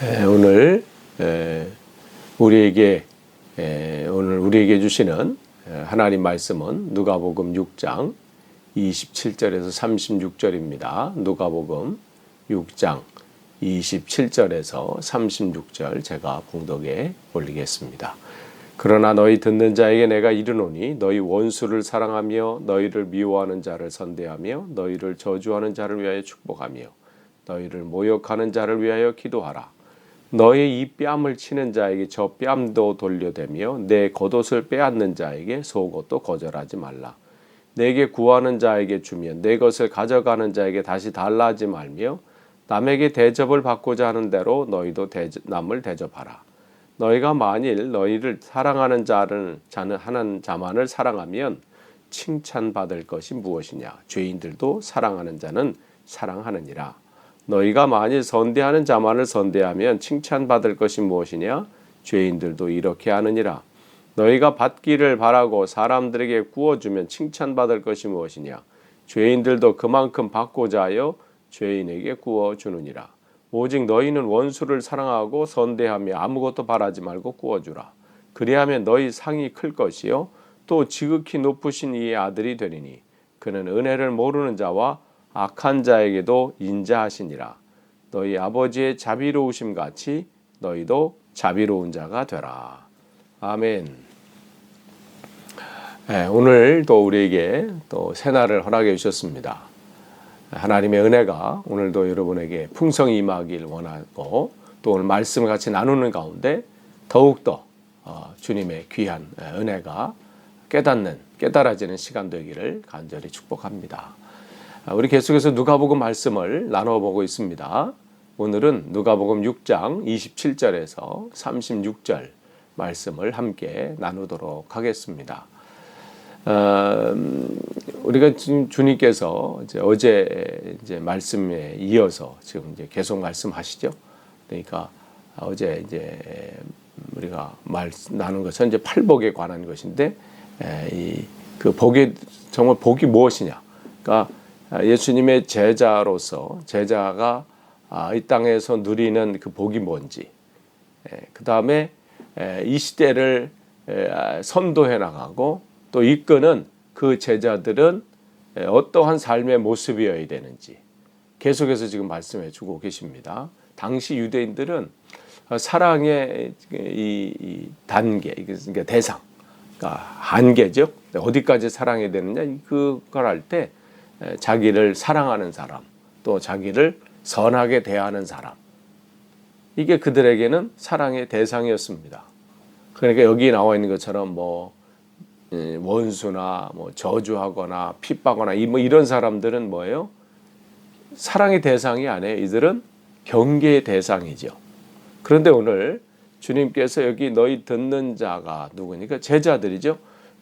오늘 우리에게 주시는 하나님 말씀은 누가복음 6장 27절에서 36절입니다. 누가복음 6장 27절에서 36절 제가 봉독에 올리겠습니다. 그러나 너희 듣는 자에게 내가 이르노니 너희 원수를 사랑하며 너희를 미워하는 자를 선대하며 너희를 저주하는 자를 위하여 축복하며 너희를 모욕하는 자를 위하여 기도하라. 너의 이 뺨을 치는 자에게 저 뺨도 돌려대며 내 겉옷을 빼앗는 자에게 속옷도 거절하지 말라. 내게 구하는 자에게 주면 내 것을 가져가는 자에게 다시 달라 하지 말며 남에게 대접을 받고자 하는 대로 너희도 남을 대접하라. 너희가 만일 너희를 사랑하는 하는 자만을 사랑하면 칭찬받을 것이 무엇이냐? 죄인들도 사랑하는 자는 사랑하느니라. 너희가 만일 선대하는 자만을 선대하면 칭찬받을 것이 무엇이냐? 죄인들도 이렇게 하느니라. 너희가 받기를 바라고 사람들에게 구워주면 칭찬받을 것이 무엇이냐? 죄인들도 그만큼 받고자 하여 죄인에게 구워주느니라. 오직 너희는 원수를 사랑하고 선대하며 아무것도 바라지 말고 구워주라. 그리하면 너희 상이 클 것이요 또 지극히 높으신 이의 아들이 되리니 그는 은혜를 모르는 자와 악한 자에게도 인자하시니라. 너희 아버지의 자비로우심 같이 너희도 자비로운 자가 되라. 아멘. 오늘 또 우리에게 또 새날을 허락해 주셨습니다. 하나님의 은혜가 오늘도 여러분에게 풍성히 임하길 원하고 또 오늘 말씀을 같이 나누는 가운데 더욱더 주님의 귀한 은혜가 깨달아지는 시간 되기를 간절히 축복합니다. 우리 계속해서 누가복음 말씀을 나눠보고 있습니다. 오늘은 누가복음 6장 27절에서 36절 말씀을 함께 나누도록 하겠습니다. 우리가 지금 주님께서 어제 말씀에 이어서 지금 계속 말씀하시죠. 그러니까 어제 우리가 나눈 것은 팔복에 관한 것인데 그 복이 정말 복이 무엇이냐? 그러니까 예수님의 제자가 이 땅에서 누리는 그 복이 뭔지, 그 다음에 이 시대를 선도해 나가고 또 이끄는 그 제자들은 어떠한 삶의 모습이어야 되는지 계속해서 지금 말씀해 주고 계십니다. 당시 유대인들은 사랑의 이 단계, 그러니까 대상, 그러니까 한계죠. 어디까지 사랑해야 되느냐, 그걸 할 때 자기를 사랑하는 사람, 또 자기를 선하게 대하는 사람, 이게 그들에게는 사랑의 대상이었습니다. 그러니까 여기 나와 있는 것처럼 원수나 저주하거나 핍박하거나 이런 사람들은 뭐예요? 사랑의 대상이 아니에요. 이들은 경계의 대상이죠. 그런데 오늘 주님께서 여기 너희 듣는 자가 누구니까? 제자들이죠.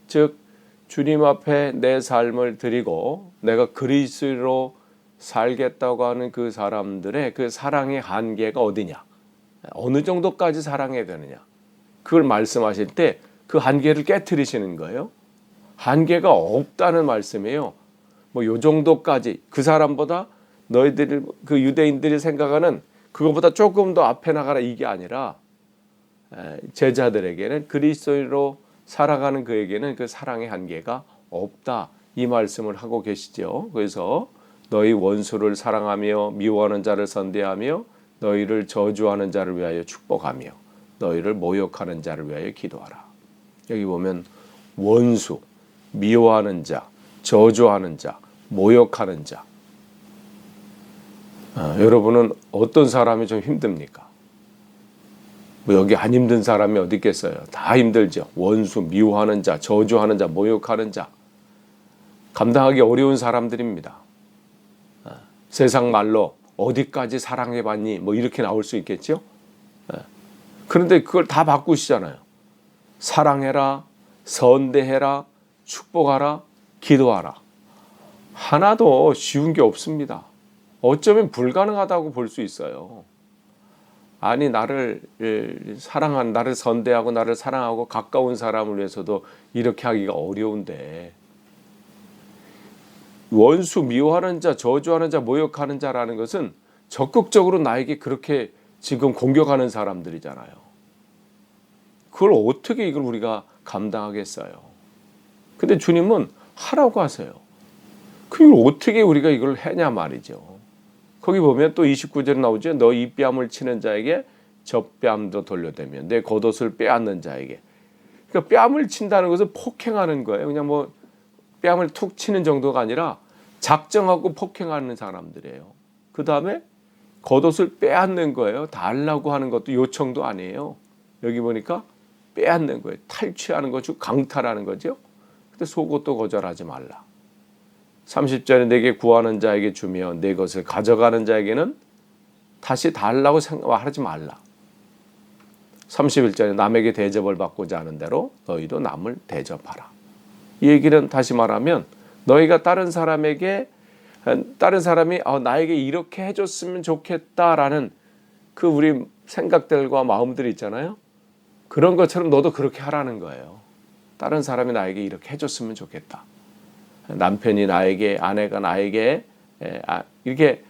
즉 주님 앞에 내 삶을 드리고 내가 그리스도로 살겠다고 하는 그 사람들의 그 사랑의 한계가 어디냐? 어느 정도까지 사랑해야 되느냐? 그걸 말씀하실 때 그 한계를 깨트리시는 거예요. 한계가 없다는 말씀이에요. 요 정도까지, 그 사람보다 너희들이, 그 유대인들이 생각하는 그거보다 조금 더 앞에 나가라, 이게 아니라 제자들에게는, 그리스도로 살아가는 그에게는 그 사랑의 한계가 없다, 이 말씀을 하고 계시죠. 그래서 너희 원수를 사랑하며 미워하는 자를 선대하며 너희를 저주하는 자를 위하여 축복하며 너희를 모욕하는 자를 위하여 기도하라. 여기 보면 원수, 미워하는 자, 저주하는 자, 모욕하는 자. 여러분은 어떤 사람이 좀 힘듭니까? 여기 안 힘든 사람이 어디 있겠어요? 다 힘들죠. 원수, 미워하는 자, 저주하는 자, 모욕하는 자. 감당하기 어려운 사람들입니다. 세상 말로 어디까지 사랑해봤니? 이렇게 나올 수 있겠죠? 그런데 그걸 다 바꾸시잖아요. 사랑해라, 선대해라, 축복하라, 기도하라. 하나도 쉬운 게 없습니다. 어쩌면 불가능하다고 볼 수 있어요. 아니, 나를 선대하고 나를 사랑하고 가까운 사람을 위해서도 이렇게 하기가 어려운데, 원수, 미워하는 자, 저주하는 자, 모욕하는 자라는 것은 적극적으로 나에게 그렇게 지금 공격하는 사람들이잖아요. 그걸 어떻게 이걸 우리가 감당하겠어요? 근데 주님은 하라고 하세요. 그걸 어떻게 우리가 이걸 해냐 말이죠. 거기 보면 또 29절에 나오죠. 너 이 뺨을 치는 자에게 저 뺨도 돌려대며 내 겉옷을 빼앗는 자에게. 그러니까 뺨을 친다는 것은 폭행하는 거예요. 그냥 뭐 뺨을 툭 치는 정도가 아니라 작정하고 폭행하는 사람들이에요. 그 다음에 겉옷을 빼앗는 거예요. 달라고 하는 것도 요청도 아니에요. 여기 보니까 빼앗는 거예요. 탈취하는 거죠. 강탈하는 거죠. 근데 속옷도 거절하지 말라. 30절에 내게 구하는 자에게 주며 내 것을 가져가는 자에게는 다시 달라고 생각하지 말라. 31절에 남에게 대접을 받고자 하는 대로 너희도 남을 대접하라. 이 얘기는 다시 말하면 너희가 다른 사람이 나에게 이렇게 해줬으면 좋겠다라는 그 우리 생각들과 마음들이 있잖아요. 그런 것처럼 너도 그렇게 하라는 거예요. 다른 사람이 나에게 이렇게 해줬으면 좋겠다. 남편이 나에게, 아내가 나에게 이렇게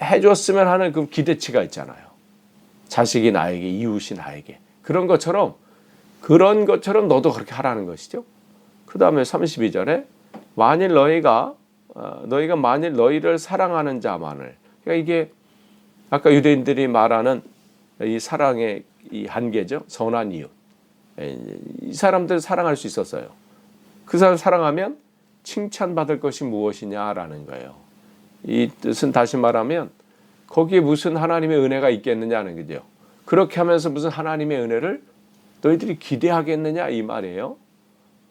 해줬으면 하는 그 기대치가 있잖아요. 자식이 나에게, 이웃이 나에게. 그런 것처럼 너도 그렇게 하라는 것이죠. 그 다음에 32절에 만일 너희가 만일 너희를 사랑하는 자만을, 그러니까 이게 아까 유대인들이 말하는 이 사랑의 이 한계죠. 선한 이웃. 이 사람들 사랑할 수 있었어요. 그 사람 사랑하면 칭찬받을 것이 무엇이냐라는 거예요. 이 뜻은 다시 말하면 거기에 무슨 하나님의 은혜가 있겠느냐는 거죠. 그렇게 하면서 무슨 하나님의 은혜를 너희들이 기대하겠느냐 이 말이에요.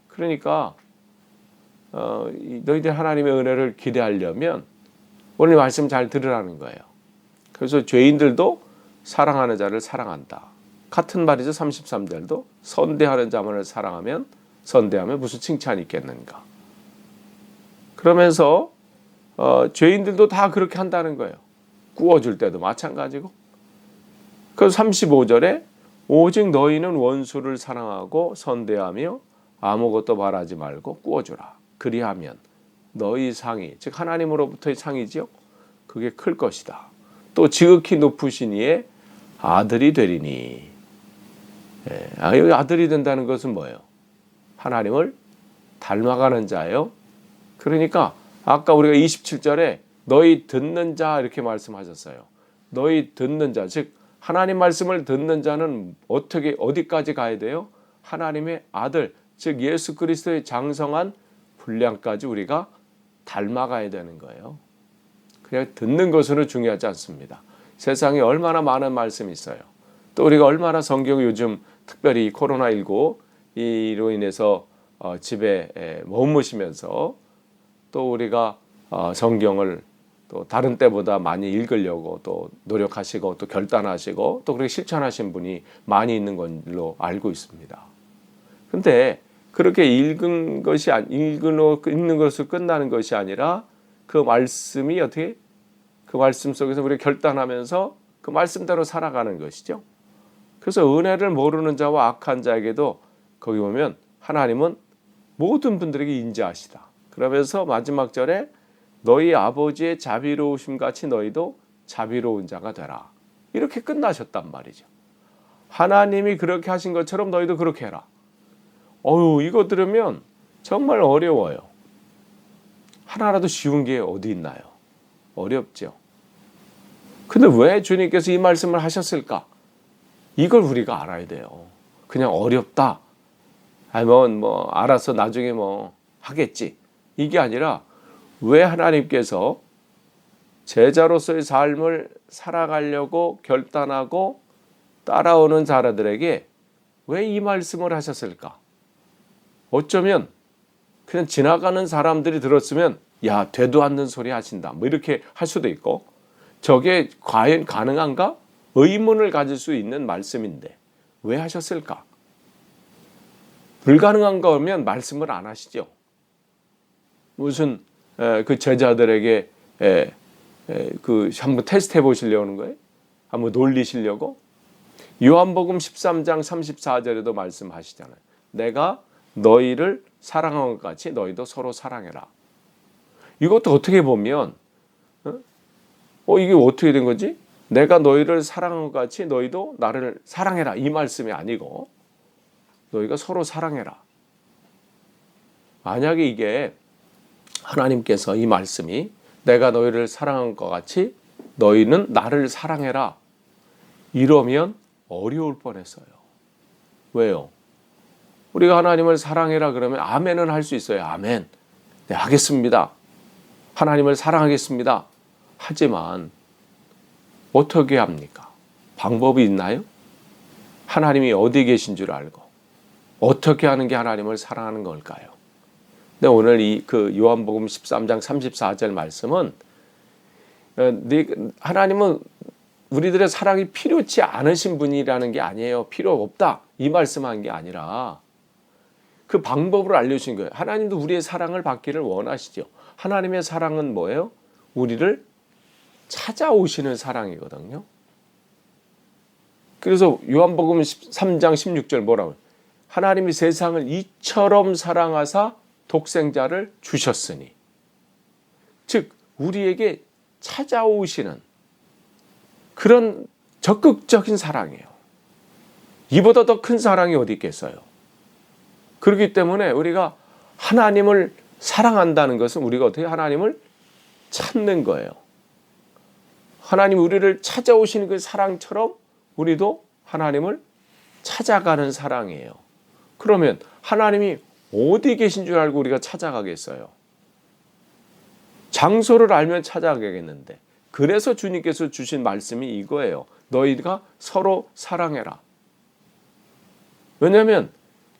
그러니까 너희들 하나님의 은혜를 기대하려면 오늘 말씀 잘 들으라는 거예요. 그래서 죄인들도 사랑하는 자를 사랑한다. 같은 말이죠. 33절도 선대하는 자만을 사랑하면 선대하면 무슨 칭찬이 있겠는가. 그러면서 죄인들도 다 그렇게 한다는 거예요. 구워줄 때도 마찬가지고. 그래서 35절에 오직 너희는 원수를 사랑하고 선대하며 아무것도 바라지 말고 구워주라. 그리하면 너희 상이, 즉 하나님으로부터의 상이죠. 그게 클 것이다. 또 지극히 높으신 이의 아들이 되리니. 여기 아들이 된다는 것은 뭐예요? 하나님을 닮아가는 자예요. 그러니까 아까 우리가 27절에 너희 듣는 자 이렇게 말씀하셨어요. 너희 듣는 자, 즉 하나님 말씀을 듣는 자는 어디까지 가야 돼요? 하나님의 아들, 즉 예수 그리스도의 장성한 분량까지 우리가 닮아가야 되는 거예요. 그냥 듣는 것으로 중요하지 않습니다. 세상에 얼마나 많은 말씀이 있어요. 또 우리가 얼마나 성경을 요즘 특별히 코로나19 이로 인해서 집에 머무시면서 또 우리가 성경을 또 다른 때보다 많이 읽으려고 또 노력하시고 또 결단하시고 또 그렇게 실천하신 분이 많이 있는 걸로 알고 있습니다. 그런데 그렇게 읽는 것을 끝나는 것이 아니라 그 말씀이 어떻게 그 말씀 속에서 우리가 결단하면서 그 말씀대로 살아가는 것이죠. 그래서 은혜를 모르는 자와 악한 자에게도 거기 보면 하나님은 모든 분들에게 인자하시다. 그러면서 마지막 절에 너희 아버지의 자비로우심 같이 너희도 자비로운 자가 되라. 이렇게 끝나셨단 말이죠. 하나님이 그렇게 하신 것처럼 너희도 그렇게 해라. 이거 들으면 정말 어려워요. 하나라도 쉬운 게 어디 있나요? 어렵죠. 근데 왜 주님께서 이 말씀을 하셨을까? 이걸 우리가 알아야 돼요. 그냥 어렵다. 알아서 나중에 하겠지. 이게 아니라 왜 하나님께서 제자로서의 삶을 살아가려고 결단하고 따라오는 자들에게 왜 이 말씀을 하셨을까? 어쩌면 그냥 지나가는 사람들이 들었으면 야, 되도 않는 소리 하신다. 이렇게 할 수도 있고 저게 과연 가능한가? 의문을 가질 수 있는 말씀인데 왜 하셨을까? 불가능한 거면 말씀을 안 하시죠. 무슨 그 제자들에게 한번 테스트해 보시려는 거예요? 한번 놀리시려고? 요한복음 13장 34절에도 말씀하시잖아요. 내가 너희를 사랑한 것 같이 너희도 서로 사랑해라. 이것도 어떻게 보면 이게 어떻게 된 거지? 내가 너희를 사랑한 것 같이 너희도 나를 사랑해라 이 말씀이 아니고 너희가 서로 사랑해라. 만약에 이게 하나님께서 이 말씀이 내가 너희를 사랑한 것 같이 너희는 나를 사랑해라 이러면 어려울 뻔했어요. 왜요? 우리가 하나님을 사랑해라 그러면 아멘은 할 수 있어요. 아멘. 네, 하겠습니다. 하나님을 사랑하겠습니다. 하지만 어떻게 합니까? 방법이 있나요? 하나님이 어디 계신 줄 알고 어떻게 하는 게 하나님을 사랑하는 걸까요? 근데 오늘 그 요한복음 13장 34절 말씀은 하나님은 우리들의 사랑이 필요치 않으신 분이라는 게 아니에요. 필요 없다. 이 말씀한 게 아니라 그 방법을 알려주신 거예요. 하나님도 우리의 사랑을 받기를 원하시죠. 하나님의 사랑은 뭐예요? 우리를 찾아오시는 사랑이거든요. 그래서 요한복음 3장 16절 뭐라고요? 하나님이 세상을 이처럼 사랑하사 독생자를 주셨으니. 즉 우리에게 찾아오시는 그런 적극적인 사랑이에요. 이보다 더 큰 사랑이 어디 있겠어요? 그렇기 때문에 우리가 하나님을 사랑한다는 것은 우리가 어떻게 하나님을 찾는 거예요. 하나님 우리를 찾아오시는 그 사랑처럼 우리도 하나님을 찾아가는 사랑이에요. 그러면 하나님이 어디 계신 줄 알고 우리가 찾아가겠어요? 장소를 알면 찾아가겠는데 그래서 주님께서 주신 말씀이 이거예요. 너희가 서로 사랑해라. 왜냐하면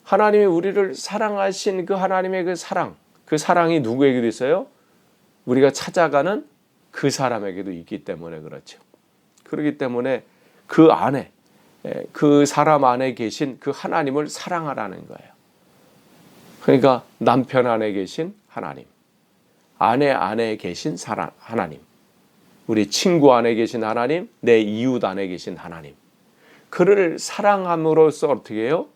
하나님이 우리를 사랑하신 그 하나님의 그 사랑이 누구에게도 있어요? 우리가 찾아가는 그 사람에게도 있기 때문에 그렇죠. 그렇기 때문에 그 안에 그 사람 안에 계신 그 하나님을 사랑하라는 거예요. 그러니까 남편 안에 계신 하나님, 아내 안에 계신 하나님, 우리 친구 안에 계신 하나님, 내 이웃 안에 계신 하나님. 그를 사랑함으로써 어떻게 해요?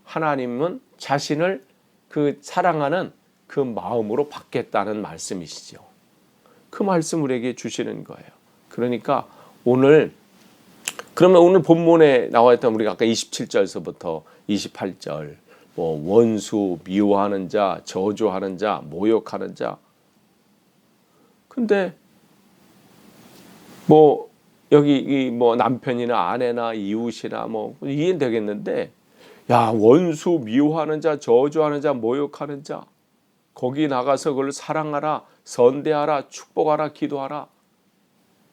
하나님은 자신을 그 사랑하는 그 마음으로 받겠다는 말씀이시죠. 그 말씀 우리에게 주시는 거예요. 그러니까 그러면 오늘 본문에 나와 있던 우리가 아까 27절서부터 28절 원수, 미워하는 자, 저주하는 자, 모욕하는 자. 근데 여기 남편이나 아내나 이웃이나 이해는 되겠는데 야, 원수, 미워하는 자, 저주하는 자, 모욕하는 자. 거기 나가서 그걸 사랑하라, 선대하라, 축복하라, 기도하라.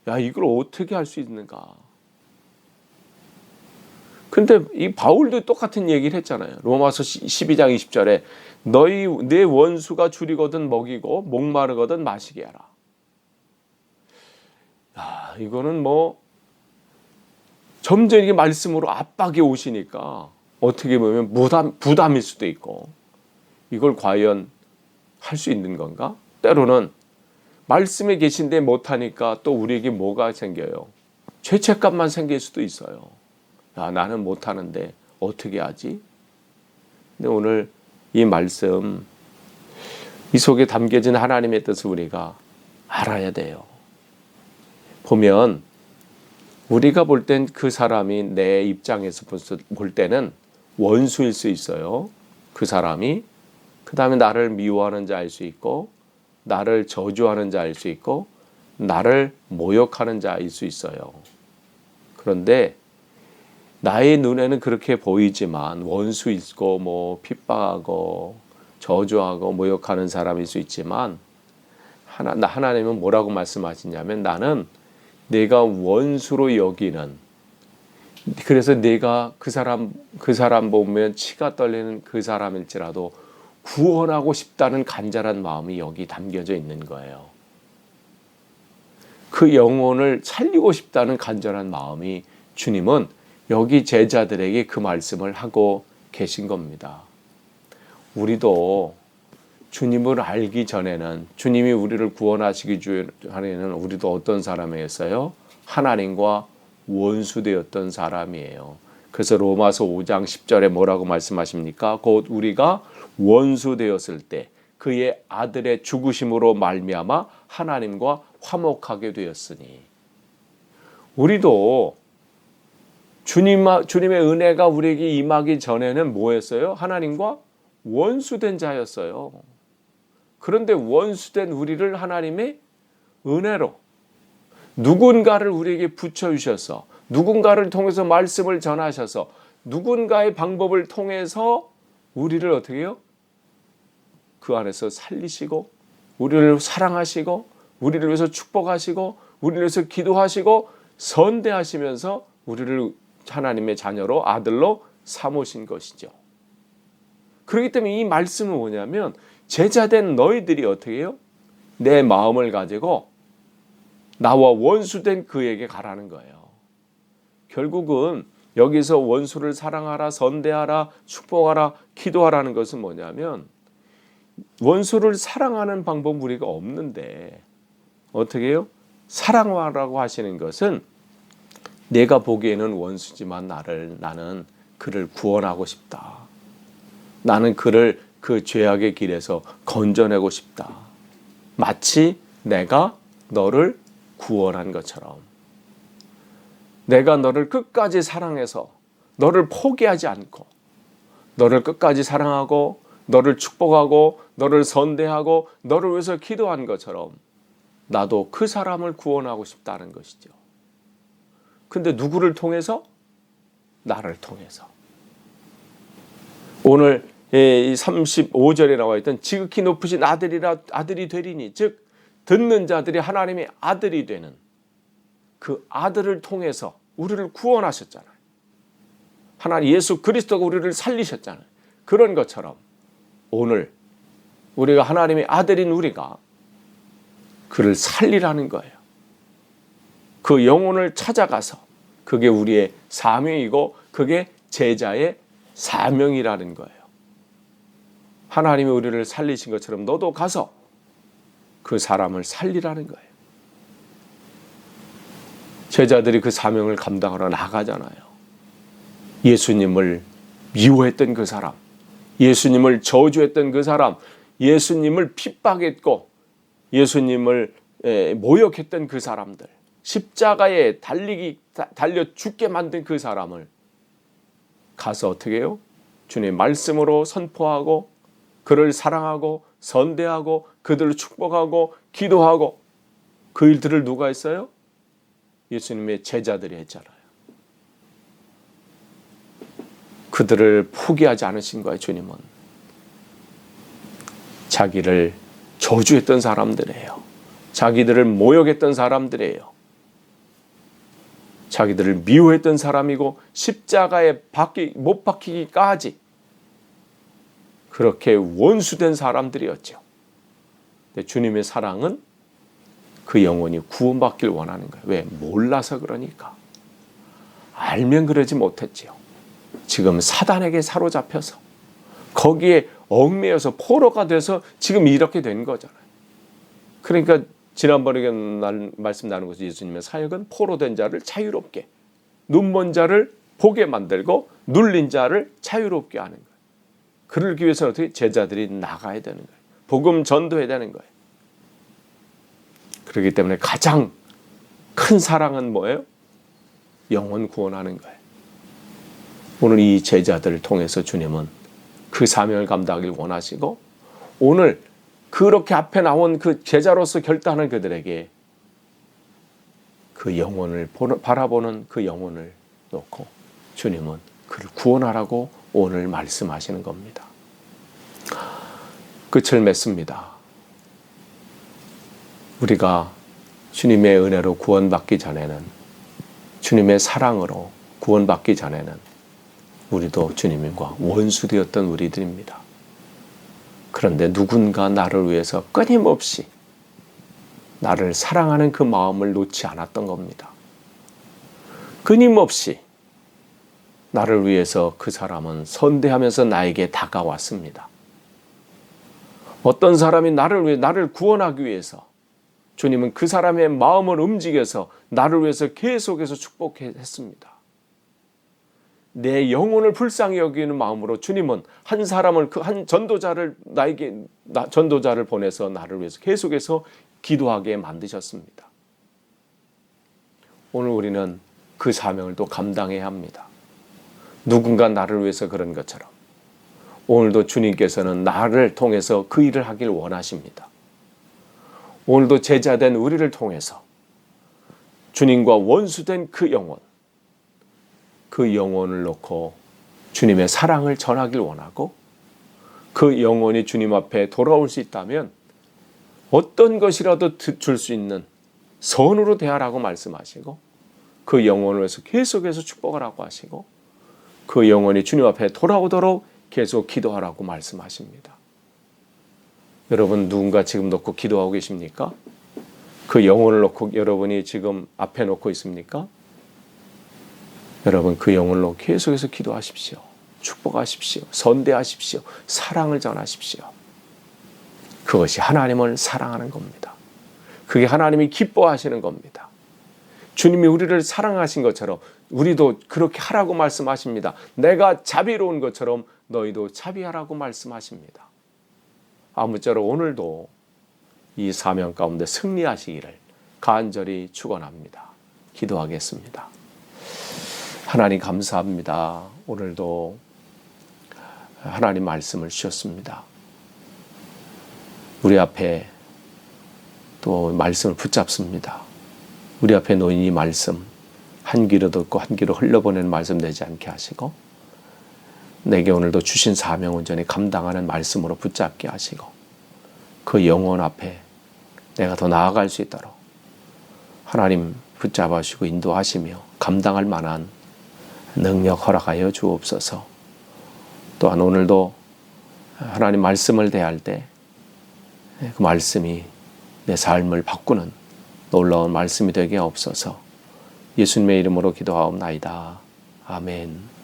야, 이걸 어떻게 할 수 있는가? 근데 이 바울도 똑같은 얘기를 했잖아요. 로마서 12장 20절에 내 원수가 줄이거든 먹이고 목마르거든 마시게 하라. 야, 이거는 점점 이게 말씀으로 압박이 오시니까 어떻게 보면 부담일 수도 있고 이걸 과연 할 수 있는 건가? 때로는 말씀에 계신데 못하니까 또 우리에게 뭐가 생겨요? 죄책감만 생길 수도 있어요. 야, 나는 못하는데 어떻게 하지? 근데 오늘 이 말씀 이 속에 담겨진 하나님의 뜻을 우리가 알아야 돼요. 보면 우리가 볼 땐 그 사람이 내 입장에서 볼 때는 원수일 수 있어요. 그 사람이 그 다음에 나를 미워하는 자일 수 있고 나를 저주하는 자일 수 있고 나를 모욕하는 자일 수 있어요. 그런데 나의 눈에는 그렇게 보이지만 원수 있고 핍박하고 저주하고 모욕하는 사람일 수 있지만 하나님은 뭐라고 말씀하시냐면 나는 내가 원수로 여기는 그래서 내가 그 사람 보면 치가 떨리는 그 사람일지라도 구원하고 싶다는 간절한 마음이 여기 담겨져 있는 거예요. 그 영혼을 살리고 싶다는 간절한 마음이 주님은 여기 제자들에게 그 말씀을 하고 계신 겁니다. 우리도 주님을 알기 전에는 주님이 우리를 구원하시기 전에는 우리도 어떤 사람이었어요? 하나님과 원수되었던 사람이에요. 그래서 로마서 5장 10절에 뭐라고 말씀하십니까? 곧 우리가 원수되었을 때 그의 아들의 죽으심으로 말미암아 하나님과 화목하게 되었으니 우리도 주님의 은혜가 우리에게 임하기 전에는 뭐였어요? 하나님과 원수된 자였어요. 그런데 원수된 우리를 하나님의 은혜로 누군가를 우리에게 붙여주셔서 누군가를 통해서 말씀을 전하셔서 누군가의 방법을 통해서 우리를 어떻게 해요? 그 안에서 살리시고 우리를 사랑하시고 우리를 위해서 축복하시고 우리를 위해서 기도하시고 선대하시면서 우리를 하나님의 자녀로 아들로 삼으신 것이죠. 그렇기 때문에 이 말씀은 뭐냐면 제자된 너희들이 어떻게 해요? 내 마음을 가지고 나와 원수된 그에게 가라는 거예요. 결국은 여기서 원수를 사랑하라, 선대하라, 축복하라, 기도하라는 것은 뭐냐면 원수를 사랑하는 방법 우리가 없는데 어떻게 해요? 사랑하라고 하시는 것은 내가 보기에는 원수지만 나는 그를 구원하고 싶다. 나는 그를 그 죄악의 길에서 건져내고 싶다. 마치 내가 너를 구원한 것처럼 내가 너를 끝까지 사랑해서 너를 포기하지 않고 너를 끝까지 사랑하고 너를 축복하고 너를 선대하고 너를 위해서 기도한 것처럼 나도 그 사람을 구원하고 싶다는 것이죠. 근데 누구를 통해서? 나를 통해서. 오늘 이 35절에 나와 있던 지극히 높으신 아들이 되리니 즉 듣는 자들이 하나님의 아들이 되는 그 아들을 통해서 우리를 구원하셨잖아요. 하나님 예수 그리스도가 우리를 살리셨잖아요. 그런 것처럼 오늘 우리가 하나님의 아들인 우리가 그를 살리라는 거예요. 그 영혼을 찾아가서 그게 우리의 사명이고 그게 제자의 사명이라는 거예요. 하나님이 우리를 살리신 것처럼 너도 가서 그 사람을 살리라는 거예요. 제자들이 그 사명을 감당하러 나가잖아요. 예수님을 미워했던 그 사람, 예수님을 저주했던 그 사람, 예수님을 핍박했고 예수님을 모욕했던 그 사람들, 십자가에 달려 죽게 만든 그 사람을 가서 어떻게 해요? 주님의 말씀으로 선포하고 그를 사랑하고 선대하고 그들을 축복하고 기도하고 그 일들을 누가 했어요? 예수님의 제자들이 했잖아요. 그들을 포기하지 않으신 거예요. 주님은 자기를 저주했던 사람들이에요. 자기들을 모욕했던 사람들이에요. 자기들을 미워했던 사람이고 십자가에 못 박히기까지 그렇게 원수된 사람들이었죠. 근데 주님의 사랑은 그 영혼이 구원받길 원하는 거예요. 왜? 몰라서 그러니까. 알면 그러지 못했지요. 지금 사단에게 사로잡혀서 거기에 얽매여서 포로가 돼서 지금 이렇게 된 거잖아요. 그러니까 지난번에 말씀 나눈 것이 예수님의 사역은 포로된 자를 자유롭게, 눈먼 자를 보게 만들고 눌린 자를 자유롭게 하는 거예요. 그러기 위해서는 어떻게? 제자들이 나가야 되는 거예요. 복음 전도해야 되는 거예요. 그렇기 때문에 가장 큰 사랑은 뭐예요? 영혼 구원하는 거예요. 오늘 이 제자들을 통해서 주님은 그 사명을 감당하길 원하시고 오늘 그렇게 앞에 나온 그 제자로서 결단한 그들에게 그 영혼을 바라보는 그 영혼을 놓고 주님은 그를 구원하라고 오늘 말씀하시는 겁니다. 끝을 맺습니다. 우리가 주님의 은혜로 구원받기 전에는 주님의 사랑으로 구원받기 전에는 우리도 주님과 원수되었던 우리들입니다. 그런데 누군가 나를 위해서 끊임없이 나를 사랑하는 그 마음을 놓지 않았던 겁니다. 끊임없이 나를 위해서 그 사람은 선대하면서 나에게 다가왔습니다. 어떤 사람이 나를 구원하기 위해서 주님은 그 사람의 마음을 움직여서 나를 위해서 계속해서 축복했습니다. 내 영혼을 불쌍히 여기는 마음으로 주님은 한 전도자를 전도자를 보내서 나를 위해서 계속해서 기도하게 만드셨습니다. 오늘 우리는 그 사명을 또 감당해야 합니다. 누군가 나를 위해서 그런 것처럼 오늘도 주님께서는 나를 통해서 그 일을 하길 원하십니다. 오늘도 제자된 우리를 통해서 주님과 원수된 그 영혼을 놓고 주님의 사랑을 전하길 원하고, 그 영혼이 주님 앞에 돌아올 수 있다면 어떤 것이라도 줄 수 있는 선으로 대하라고 말씀하시고, 그 영혼을 위해서 계속해서 축복을 하고 하시고, 그 영혼이 주님 앞에 돌아오도록 계속 기도하라고 말씀하십니다. 여러분, 누군가 지금 놓고 기도하고 계십니까? 그 영혼을 놓고 여러분이 지금 앞에 놓고 있습니까? 여러분, 그 영혼을 놓고 계속해서 기도하십시오. 축복하십시오. 선대하십시오. 사랑을 전하십시오. 그것이 하나님을 사랑하는 겁니다. 그게 하나님이 기뻐하시는 겁니다. 주님이 우리를 사랑하신 것처럼 우리도 그렇게 하라고 말씀하십니다. 내가 자비로운 것처럼 너희도 자비하라고 말씀하십니다. 아무쪼록 오늘도 이 사명 가운데 승리하시기를 간절히 축원합니다. 기도하겠습니다. 하나님 감사합니다. 오늘도 하나님 말씀을 주셨습니다. 우리 앞에 또 말씀을 붙잡습니다. 우리 앞에 놓인 이 말씀, 한 귀로 듣고 한 귀로 흘려보내는 말씀 되지 않게 하시고, 내게 오늘도 주신 사명 온전히 감당하는 말씀으로 붙잡게 하시고, 그 영혼 앞에 내가 더 나아갈 수 있도록 하나님 붙잡아 주시고 인도하시며 감당할 만한 능력 허락하여 주옵소서. 또한 오늘도 하나님 말씀을 대할 때 그 말씀이 내 삶을 바꾸는 놀라운 말씀이 되게 없어서 예수님의 이름으로 기도하옵나이다. 아멘.